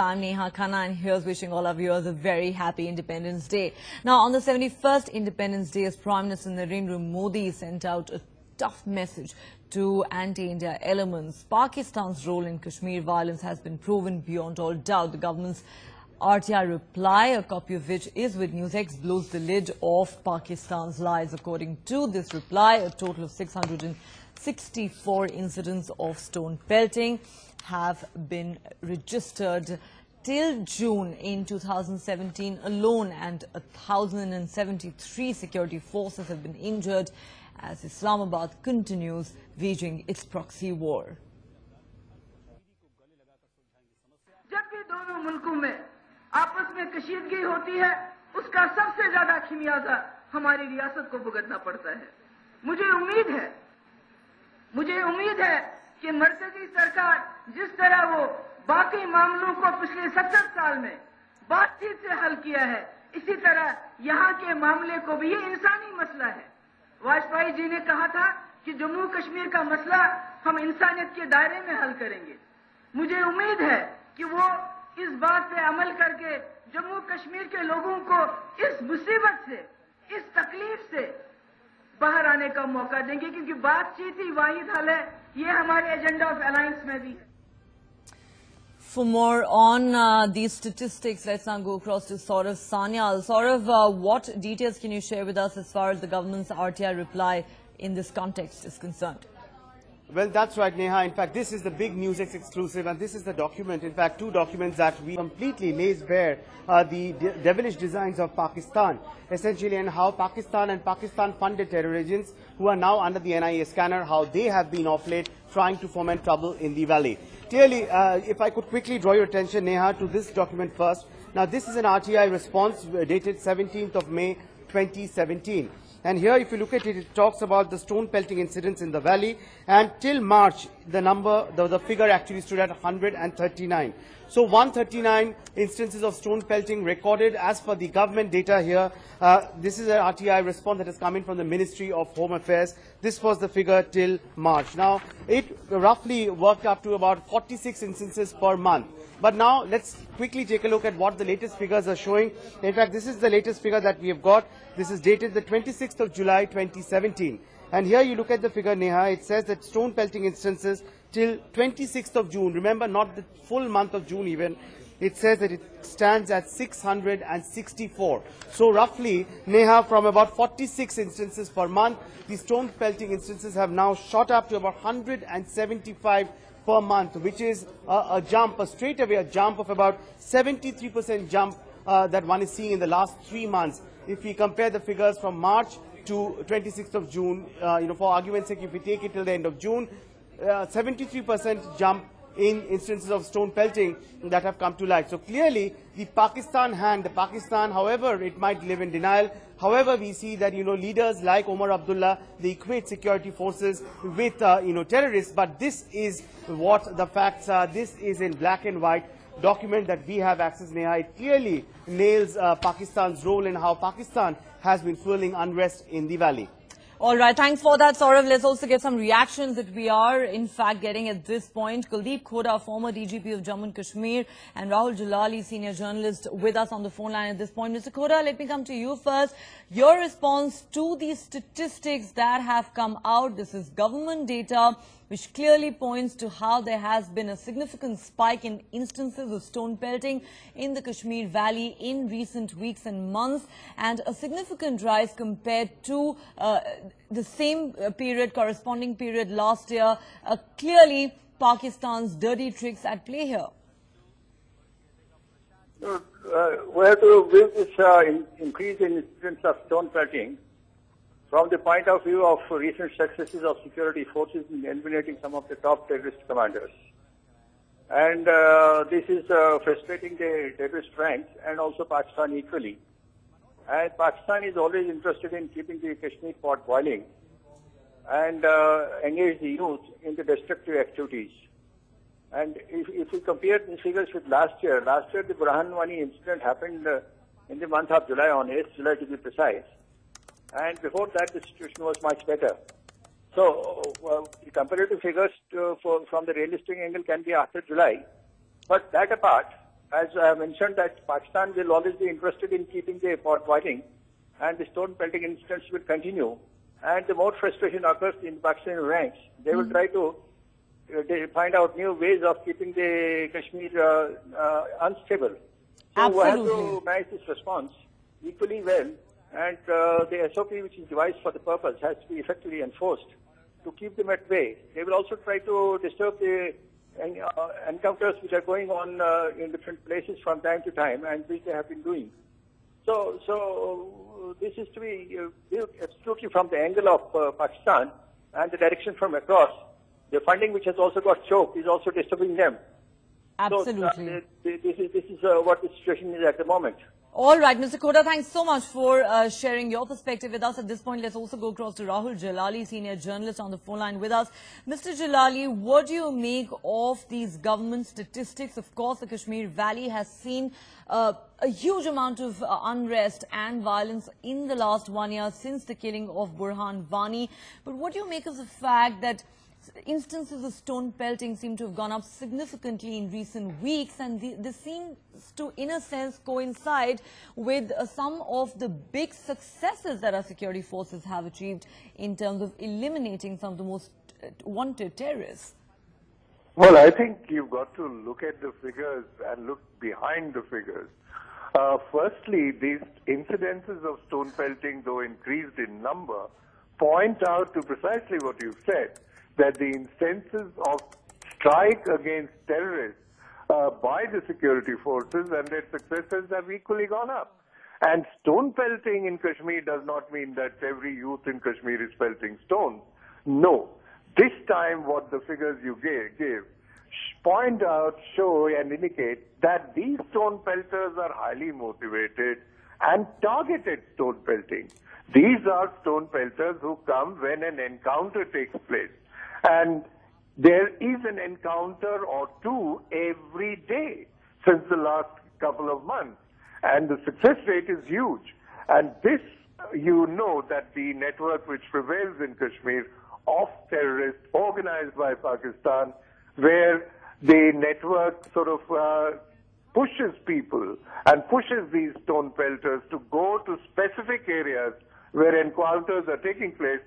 I'm Neha Khanna, and here's wishing all our viewers a very happy Independence Day. Now, on the 71st Independence Day, as Prime Minister Narendra Modi sent out a tough message to anti-India elements, Pakistan's role in Kashmir violence has been proven beyond all doubt. The government's RTI reply, a copy of which is with Newsx, blows the lid off Pakistan's lies. According to this reply, a total of 664 incidents of stone pelting have been registered till June in 2017 alone, and 1,073 security forces have been injured as Islamabad continues waging its proxy war. जब भी दोनों मुल्कों में आपस में कशीदगी होती है, उसका सबसे ज्यादा खिमियाजा हमारी रियासत को भुगतना पड़ता है। मुझे उम्मीद है कि मरकजी सरकार जिस तरह वो बाकी मामलों को पिछले 70 साल में बातचीत से हल किया है, इसी तरह यहाँ के मामले को भी, ये इंसानी मसला है। वाजपेयी जी ने कहा था कि जम्मू कश्मीर का मसला हम इंसानियत के दायरे में हल करेंगे। मुझे उम्मीद है कि वो इस बात पे अमल करके जम्मू कश्मीर के लोगों को इस मुसीबत से, इस तकलीफ से बाहर आने का मौका देंगे, क्योंकि बातचीत ही वाहिद हल है। ये हमारे एजेंडा ऑफ अलायंस में भी है। For more on these statistics, let's now go across to Saurav Sanyal. Saurav, what details can you share with us as far as the government's RTI reply in this context is concerned? Well, that's right, Neha. In fact, this is the big Newsx exclusive, and this is the document, in fact, two documents that we completely lays bare the devilish designs of Pakistan, essentially, and how Pakistan and Pakistan-funded terror agents who are now under the NIA scanner, how they have been of late trying to foment trouble in the valley. Clearly, if I could quickly draw your attention, Neha, to this document first. Now, this is an RTI response dated 17th of May 2017. And here, if you look at it, it talks about the stone pelting incidents in the valley. And till March, the figure actually stood at 139. So 139 instances of stone pelting recorded as per the government data here. This is an RTI response that has come in from the Ministry of Home Affairs. This was the figure till March. Now, it roughly worked up to about 46 instances per month. But now, let's quickly take a look at what the latest figures are showing. In fact, this is the latest figure that we have got. This is dated the 26th of July 2017. And here you look at the figure, Neha, it says that stone pelting instances till 26th of June, remember not the full month of June even, it says that it stands at 664. So roughly, Neha, from about 46 instances per month, the stone pelting instances have now shot up to about 175 per month, which is a jump, straightaway a jump of about 73% jump that one is seeing in the last 3 months. If we compare the figures from March to 26th of June, for argument's sake, if we take it till the end of June, 73% jump in instances of stone pelting that have come to light. So clearly, the Pakistan, however, it might live in denial. However, we see that, leaders like Omar Abdullah, they equate security forces with, terrorists. But this is what the facts are. This is in black and white document that we have access, Neha. It clearly nails Pakistan's role in how Pakistan has been fueling unrest in the valley. All right, thanks for that, Saurav. Let's also get some reactions that we are, in fact, getting at this point. Kuldeep Khoda, former DGP of Jammu and Kashmir, and Rahul Jalali, senior journalist, with us on the phone line at this point. Mr. Khoda, let me come to you first. Your response to these statistics that have come out. This is government data, which clearly points to how there has been a significant spike in instances of stone pelting in the Kashmir Valley in recent weeks and months, and a significant rise compared to the same period, corresponding period last year. Clearly, Pakistan's dirty tricks at play here. We have to view this increase in incidents of stone pelting from the point of view of recent successes of security forces in eliminating some of the top terrorist commanders. And this is frustrating the terrorist ranks and also Pakistan equally. And Pakistan is always interested in keeping the Kashmir pot boiling and engage the youth in the destructive activities. And if we compare the figures with last year the Burhan Wani incident happened in the month of July, on 8th July to be precise. And before that, the situation was much better. So, the comparative figures from the realistic angle can be after July. But that apart, as I have mentioned, that Pakistan will always be interested in keeping the pot boiling, and the stone pelting incidents will continue. And the more frustration occurs in Pakistani ranks, they will try to they find out new ways of keeping the Kashmir unstable. So we have to manage this response equally well, and the SOP which is devised for the purpose has to be effectively enforced to keep them at bay. They will also try to disturb the encounters which are going on in different places from time to time, and which they have been doing. So this is to be viewed absolutely from the angle of Pakistan and the direction from across. The funding which has also got choked is also disturbing them. Absolutely. So this is what the situation is at the moment. All right, Mr. Kota, thanks so much for sharing your perspective with us. At this point, let's also go across to Rahul Jalali, senior journalist on the phone line with us. Mr. Jalali, what do you make of these government statistics? Of course, the Kashmir Valley has seen a huge amount of unrest and violence in the last 1 year since the killing of Burhan Wani. But what do you make of the fact that instances of stone pelting seem to have gone up significantly in recent weeks, and this seems to, in a sense, coincide with some of the big successes that our security forces have achieved in terms of eliminating some of the most wanted terrorists? Well, I think you've got to look at the figures and look behind the figures. Firstly, these incidences of stone pelting, though increased in number, point out to precisely what you've said, that the instances of strike against terrorists by the security forces and their successes have equally gone up. And stone pelting in Kashmir does not mean that every youth in Kashmir is pelting stones. No. This time what the figures you gave point out, show and indicate that these stone pelters are highly motivated and targeted stone pelting. These are stone pelters who come when an encounter takes place. And there is an encounter or two every day since the last couple of months. And the success rate is huge. And this, you know, that the network which prevails in Kashmir of terrorists organized by Pakistan, where the network sort of pushes people and pushes these stone pelters to go to specific areas where encounters are taking place.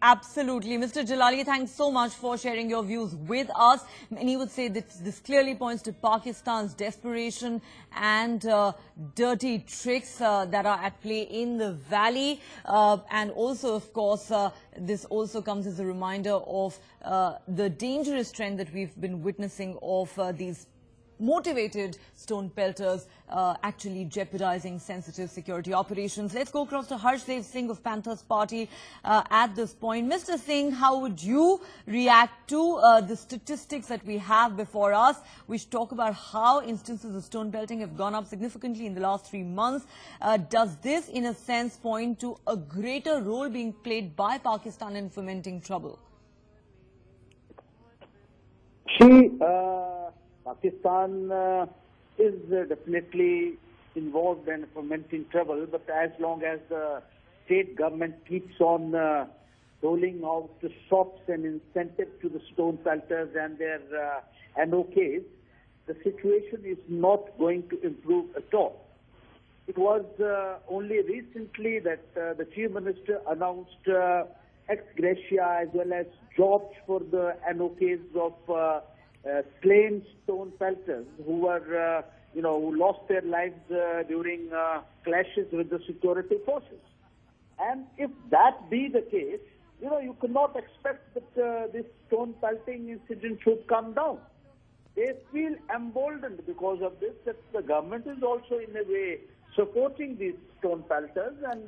Absolutely. Mr. Jalali, thanks so much for sharing your views with us. Many would say that this clearly points to Pakistan's desperation and dirty tricks that are at play in the valley. And also, of course, this also comes as a reminder of the dangerous trend that we've been witnessing of these motivated stone pelters actually jeopardizing sensitive security operations. Let's go across to Harshdev Singh of Panthers Party at this point. Mr. Singh, how would you react to the statistics that we have before us, which talk about how instances of stone pelting have gone up significantly in the last 3 months? Does this, in a sense, point to a greater role being played by Pakistan in fomenting trouble? Pakistan is definitely involved in fomenting trouble, but as long as the state government keeps on rolling out the shops and incentives to the stone pelters and their NOKs, the situation is not going to improve at all. It was only recently that the Chief Minister announced ex gratia as well as jobs for the NOKs of slain stone pelters who were, who lost their lives during clashes with the security forces. And if that be the case, you cannot expect that this stone pelting incident should come down. They feel emboldened because of this, that the government is also in a way supporting these stone pelters, and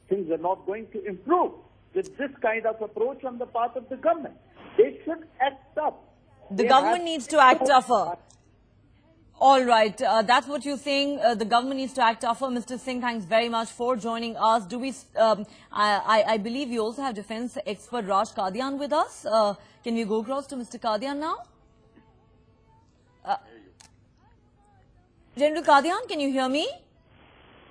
things are not going to improve with this kind of approach on the part of the government. They should act up. The government needs to act tougher. All right. That's what you're saying. The government needs to act tougher. Mr. Singh, thanks very much for joining us. I believe you also have defense expert Raj Qadian with us. Can we go across to Mr. Qadian now? General Qadian, can you hear me?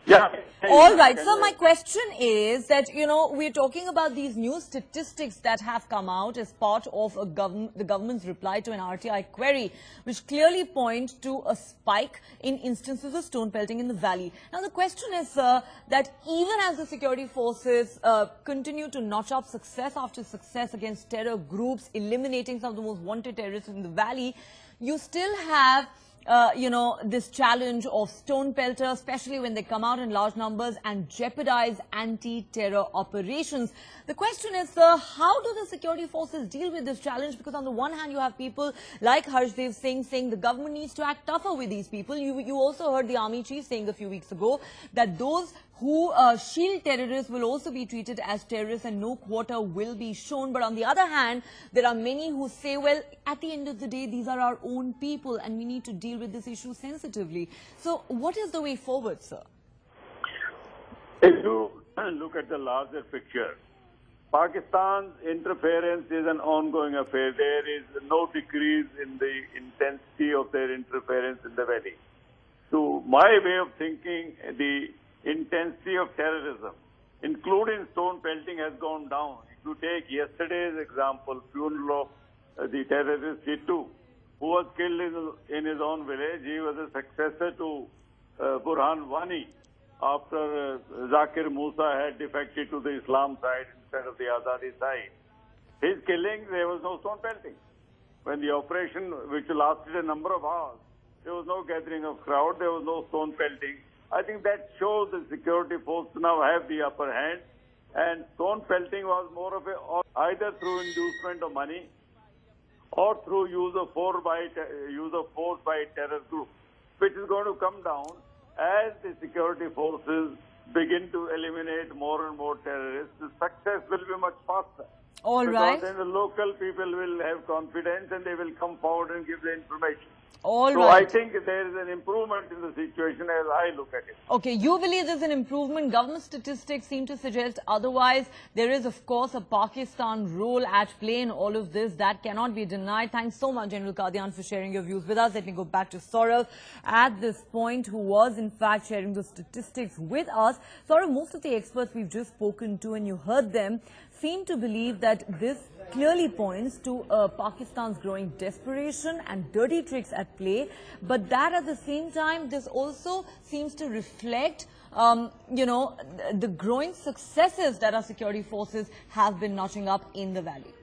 Yeah. All right. So my question is that, you know, we're talking about these new statistics that have come out as part of the government's reply to an RTI query, which clearly point to a spike in instances of stone pelting in the valley. Now, the question is, that even as the security forces continue to notch up success after success against terror groups, eliminating some of the most wanted terrorists in the valley, you still have you know, this challenge of stone pelters, especially when they come out in large numbers and jeopardize anti-terror operations. The question is, how do the security forces deal with this challenge? Because on the one hand, you have people like Harshdev Singh saying the government needs to act tougher with these people. You also heard the army chief saying a few weeks ago that those who shield terrorists will also be treated as terrorists and no quarter will be shown. But on the other hand, there are many who say, well, at the end of the day, these are our own people and we need to deal with this issue sensitively. So what is the way forward, sir? If you look at the larger picture, Pakistan's interference is an ongoing affair. There is no decrease in the intensity of their interference in the valley. To my way of thinking, the intensity of terrorism, including stone pelting, has gone down. If you take yesterday's example, funeral of the terrorist Hittu, who was killed in his own village. He was a successor to Burhan Wani after Zakir Musa had defected to the Islam side instead of the Azadi side. His killing, there was no stone pelting. When the operation, which lasted a number of hours, there was no gathering of crowd, there was no stone pelting. I think that shows the security forces now have the upper hand, and stone pelting was more of either through inducement of money or through use of force by terror groups, which is going to come down as the security forces begin to eliminate more and more terrorists. The success will be much faster. All right. Then the local people will have confidence and they will come forward and give the information. All so right. I think there is an improvement in the situation as I look at it. Okay, you believe there's an improvement. Government statistics seem to suggest otherwise. There is, of course, a Pakistan role at play in all of this. That cannot be denied. Thanks so much, General Qadian, for sharing your views with us. Let me go back to Saurav at this point, who was, in fact, sharing the statistics with us. Saurav, most of the experts we've just spoken to, and you heard them, seem to believe that this clearly points to Pakistan's growing desperation and dirty tricks at play, but that at the same time, this also seems to reflect, you know, the growing successes that our security forces have been notching up in the valley.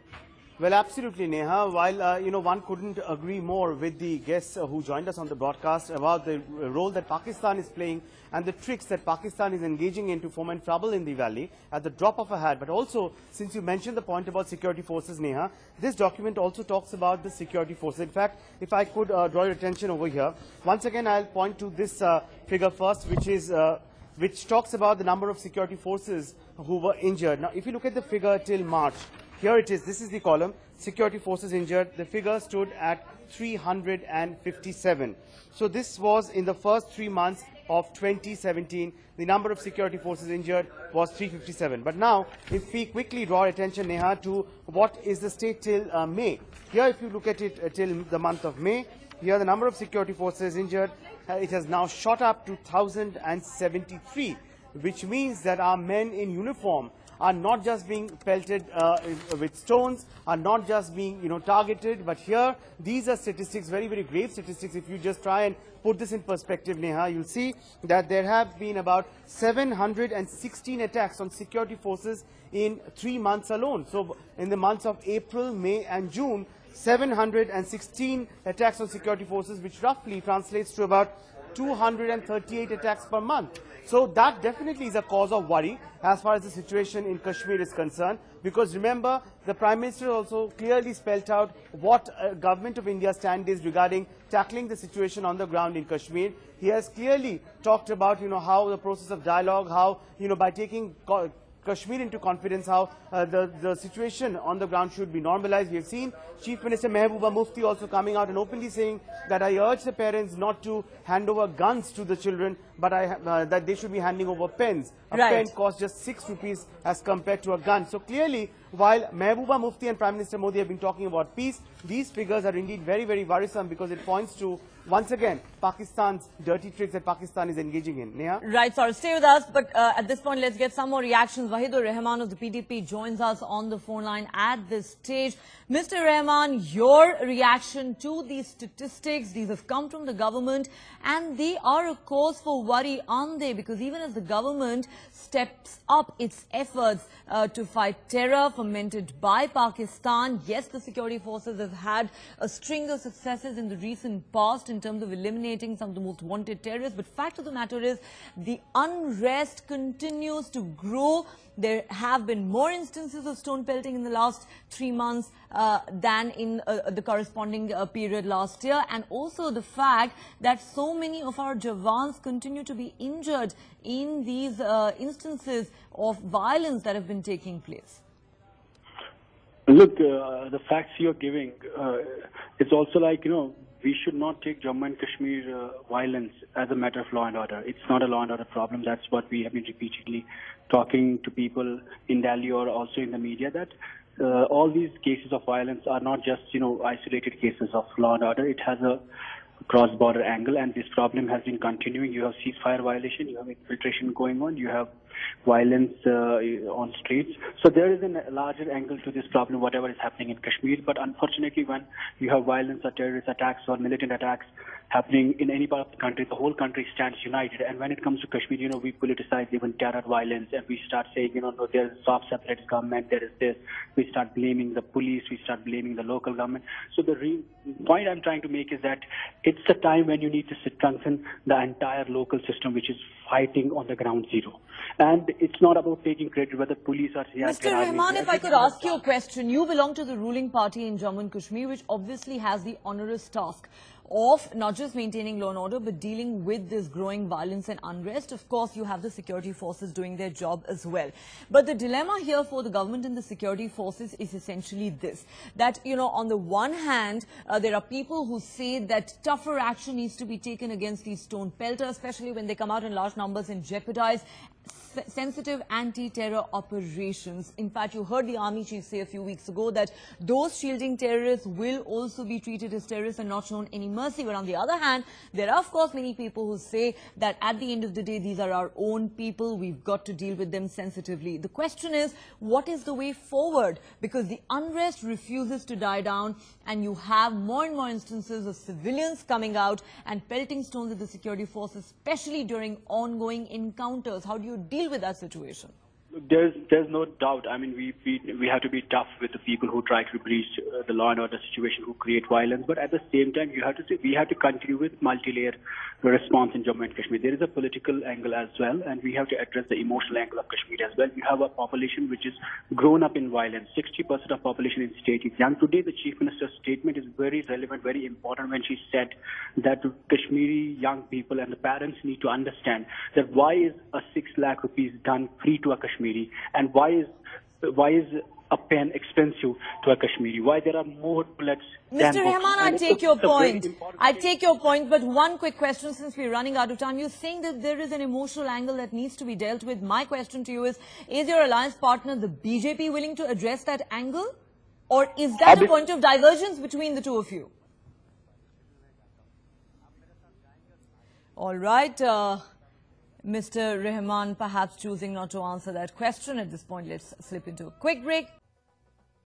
Well, absolutely, Neha. While, you know, one couldn't agree more with the guests who joined us on the broadcast about the role that Pakistan is playing and the tricks that Pakistan is engaging in to foment trouble in the valley at the drop of a hat. But also, since you mentioned the point about security forces, Neha, this document also talks about the security forces. In fact, if I could draw your attention over here, once again, I'll point to this figure first, which talks about the number of security forces who were injured. Now, if you look at the figure till March, here it is. This is the column. Security forces injured. The figure stood at 357. So this was in the first 3 months of 2017. The number of security forces injured was 357. But now, if we quickly draw attention, Neha, to what is the state till May. Here, if you look at it till the month of May, here the number of security forces injured, it has now shot up to 1,073, which means that our men in uniform are not just being pelted with stones, are not just being, you know, targeted, but here these are statistics, very, very grave statistics. If you just try and put this in perspective, Neha, you'll see that there have been about 716 attacks on security forces in 3 months alone. So in the months of April, May and June, 716 attacks on security forces, which roughly translates to about 238 attacks per month. So that definitely is a cause of worry as far as the situation in Kashmir is concerned, because remember, the Prime Minister also clearly spelled out what Government of India's stand is regarding tackling the situation on the ground in Kashmir. He has clearly talked about, you know, how the process of dialogue, how, you know, by taking Kashmir into confidence, how the situation on the ground should be normalized. We have seen Chief Minister Mehbooba Mufti also coming out and openly saying that I urge the parents not to hand over guns to the children, but that they should be handing over pens. A pen costs just 6 rupees as compared to a gun. So clearly, while Mehbooba Mufti and Prime Minister Modi have been talking about peace, these figures are indeed very, very worrisome because it points to, once again, Pakistan's dirty tricks that Pakistan is engaging in. Neha? Right, sorry, stay with us, but at this point, let's get some more reactions. Wahidur Rahman of the PDP joins us on the phone line at this stage. Mr. Rahman, your reaction to these statistics, these have come from the government, and they are a cause for worry, aren't they? Because even as the government steps up its efforts to fight terror fomented by Pakistan, yes, the security forces have had a string of successes in the recent past in terms of eliminating some of the most wanted terrorists. But fact of the matter is, the unrest continues to grow. There have been more instances of stone pelting in the last 3 months than in the corresponding period last year. And also the fact that so many of our Jawans continue to be injured in these instances of violence that have been taking place. Look, the facts you're giving, it's also like, we should not take Jammu and Kashmir violence as a matter of law and order. It's not a law and order problem. That's what we have been repeatedly talking to people in Delhi or also in the media, that all these cases of violence are not just, isolated cases of law and order. It has a cross-border angle, and this problem has been continuing. You have ceasefire violation, you have infiltration going on, you have violence on streets. So there is a larger angle to this problem, whatever is happening in Kashmir. But unfortunately, when you have violence or terrorist attacks or militant attacks happening in any part of the country, the whole country stands united. And when it comes to Kashmir, we politicize even terror violence, and we start saying, no, there's a soft separatist government, there is this. We start blaming the police, we start blaming the local government. So the point I'm trying to make is that it's a time when you need to strengthen the entire local system, which is fighting on the ground zero. And it's not about taking credit whether police are... Mr. Rahman, if I could ask you a question. You belong to the ruling party in Jammu and Kashmir, which obviously has the onerous task of not just maintaining law and order, but dealing with this growing violence and unrest. Of course, you have the security forces doing their job as well. But the dilemma here for the government and the security forces is essentially this, that, on the one hand, there are people who say that tougher action needs to be taken against these stone pelters, especially when they come out in large numbers and jeopardize sensitive anti-terror operations. In fact, you heard the army chief say a few weeks ago that those shielding terrorists will also be treated as terrorists and not shown any mercy. But on the other hand, there are of course many people who say that at the end of the day, these are our own people. We've got to deal with them sensitively. The question is, what is the way forward? Because the unrest refuses to die down, and you have more and more instances of civilians coming out and pelting stones at the security forces, especially during ongoing encounters. How do you deal with that situation? There's no doubt. I mean, we have to be tough with the people who try to breach the law and order situation, who create violence. But at the same time, you have to say we have to continue with multi-layer response in Jammu and Kashmir. There is a political angle as well, and we have to address the emotional angle of Kashmir as well. You have a population which is grown up in violence. 60% of population in state is young. Today, the Chief Minister's statement is very relevant, very important when she said that Kashmiri young people and the parents need to understand that why is a 6 lakh rupees done free to a Kashmiri, and why is a pen expensive to a Kashmiri? Why there are more bullets than Mr. Rahman, I take your point. I take your point, but one quick question since we're running out of time. You're saying that there is an emotional angle that needs to be dealt with. My question to you is your alliance partner, the BJP, willing to address that angle? Or is that a point of divergence between the two of you? All right. Mr. Rahman perhaps choosing not to answer that question at this point. Let's slip into a quick break.